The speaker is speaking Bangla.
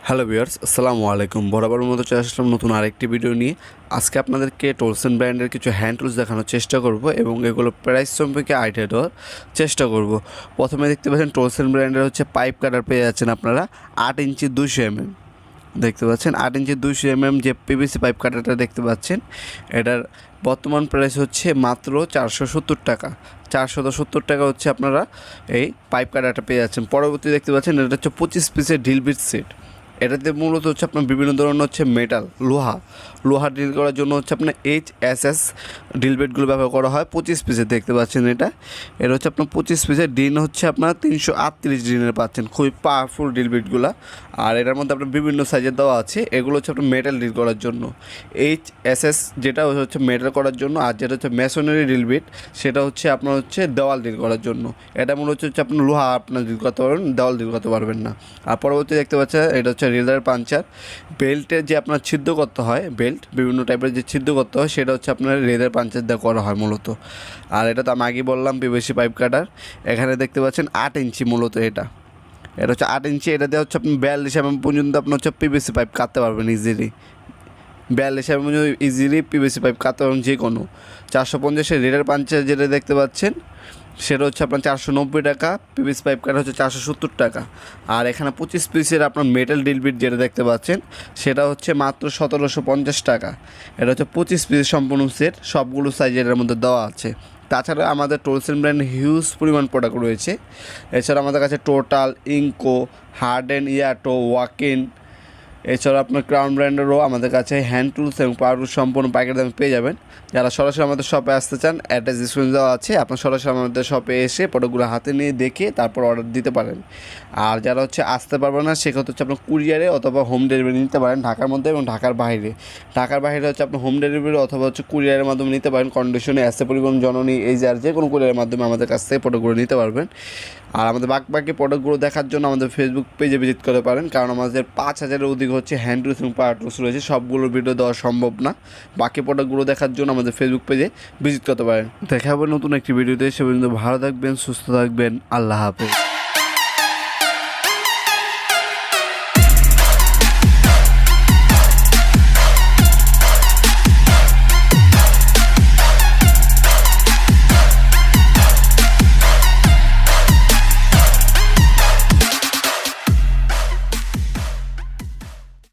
হ্যালো ভিউয়ার্স, আসসালামু আলাইকুম। বরাবরের মতো চলে আসলাম নতুন আরেকটি ভিডিও নিয়ে। আজকে আপনাদেরকে টলসন ব্র্যান্ডের কিছু হ্যান্ড টুলস দেখানোর চেষ্টা করব এবং এগুলো প্রাইস সম্পর্কে আইডিয়া দেওয়ার চেষ্টা করব। প্রথমে দেখতে পাচ্ছেন টলসন ব্র্যান্ডের পাইপ কাটার পেয়ে যাচ্ছেন আপনারা 8 ইঞ্চি 200 mm। দেখতে পাচ্ছেন 8 ইঞ্চি 200 mm যে পিভিসি পাইপ কাটারটা দেখতে পাচ্ছেন, এটার বর্তমান প্রাইস হচ্ছে মাত্র 470 টাকা। 470 টাকা হচ্ছে আপনারা এই পাইপ কাটারটা পেয়ে যাচ্ছেন। পরবর্তী দেখতে পাচ্ছেন এটা হচ্ছে 25 পিসের ড্রিল বিট সেট। এটাতে মূলত হচ্ছে আপনার বিভিন্ন ধরনের মেটাল লোহা ড্রিল করার জন্য আপনার HSS ড্রিল বেটগুলো ব্যবহার করা হয়। 25 পিসের দেখতে পাচ্ছেন এটা হচ্ছে আপনার 25 পিসের ড্রিল হচ্ছে আপনার 338 ড্রিলের পাচ্ছেন, খুবই পাওয়ারফুল ড্রিল বেটগুলো। আর এটার মধ্যে আপনার বিভিন্ন সাইজের দেওয়া আছে। এগুলো হচ্ছে আপনার মেটাল ড্রিল করার জন্য, HSS যেটা হচ্ছে মেটাল করার জন্য, আর যেটা হচ্ছে মেশনারি ড্রিল বেট সেটা হচ্ছে আপনার দেওয়াল ড্রিল করার জন্য। এটা মূলত হচ্ছে আপনার লোহা আপনার ড্রিল করতে পারবেন, দেওয়াল ড্রিল করতে পারবেন না। আর পরবর্তী দেখতে পাচ্ছেন এটা হচ্ছে রেজার পাঞ্চার। বেল্টের যে আপনার ছিদ্র করতে হয়, বেল্ট বিভিন্ন টাইপের যে ছিদ্র করতে হয় সেটা হচ্ছে আপনার রেজার পাঞ্চার দিয়ে করা হয় মূলত। আর এটা তো আমি আগেই বললাম পিভিসি পাইপ কাটার। এখানে দেখতে পাচ্ছেন 8 ইঞ্চি মূলত এটা হচ্ছে 8 ইঞ্চি। এটা দিয়ে হচ্ছে আপনি 42 mm পর্যন্ত আপনার পিভিসি পাইপ কাটতে পারবেন easily. 42 mm easily PVC pipe কাটতে পারবেন যে কোনো। 450 রেডার পাঞ্চার যেটা দেখতে পাচ্ছেন সেটা হচ্ছে আপনার 490 টাকা। পিভিসি পাইপ কাটা হচ্ছে 470 টাকা। আর এখানে 25 পিসের আপনার মেটাল ড্রিল বিট যেটা দেখতে পাচ্ছেন সেটা হচ্ছে মাত্র 1750 টাকা। এটা হচ্ছে 25 পিসের সম্পূর্ণ সেট, সবগুলো সাইজের মধ্যে দেওয়া আছে। তাছাড়া আমাদের টলসন ব্র্যান্ড হিউজ পরিমাণ প্রোডাক্ট রয়েছে। এছাড়া আমাদের কাছে টোটাল, ইনকো, হার্ডেন, ইয়াটো, ওয়াকিন, এছাড়া আপনার ক্রাউন ব্র্যান্ডেরও আমাদের কাছে হ্যান্ড টুলস এবং পাওয়ার টুলস সম্পূর্ণ পাইকারি দামে পেয়ে যাবেন। যারা সরাসরি আমাদের শপে আসতে চান, অ্যাড্রেস ডিসক্রিপশন দেওয়া আছে, আপনার সরাসরি আমাদের শপে এসে প্রোডাক্টগুলো হাতে নিয়ে দেখে তারপর অর্ডার দিতে পারেন। আর যারা আসতে পারবেন না সেক্ষেত্রে হচ্ছে আপনার কুরিয়ারে অথবা হোম ডেলিভারি নিতে পারেন, ঢাকার মধ্যে এবং ঢাকার বাইরে। ঢাকার বাইরে হচ্ছে আপনার হোম ডেলিভারি অথবা কুরিয়ারের মাধ্যমে নিতে পারেন। কন্ডিশনে এসে পরিবহন, জননী, এই যে আর যে কোনো কুরিয়ারের মাধ্যমে আমাদের কাছ থেকে প্রোডাক্টগুলো নিতে পারবেন। আর আমাদের বাকি প্রোডাক্টগুলো দেখার জন্য আমাদের ফেসবুক পেজে ভিজিট করতে পারেন, কারণ আমাদের 5000-এর অধিক হ্যান্ড টুলস এবং পাওয়ার টুলস রয়েছে। সবগুলোর ভিডিও দেওয়া সম্ভব না। বাকি প্রোডাক্টগুলো দেখার জন্য আমাদের ফেসবুক পেজে ভিজিট করতে পারেন। দেখা হবে নতুন একটি ভিডিওতে। সে পর্যন্ত ভালো থাকবেন, সুস্থ থাকবেন। আল্লাহ হাফেজ।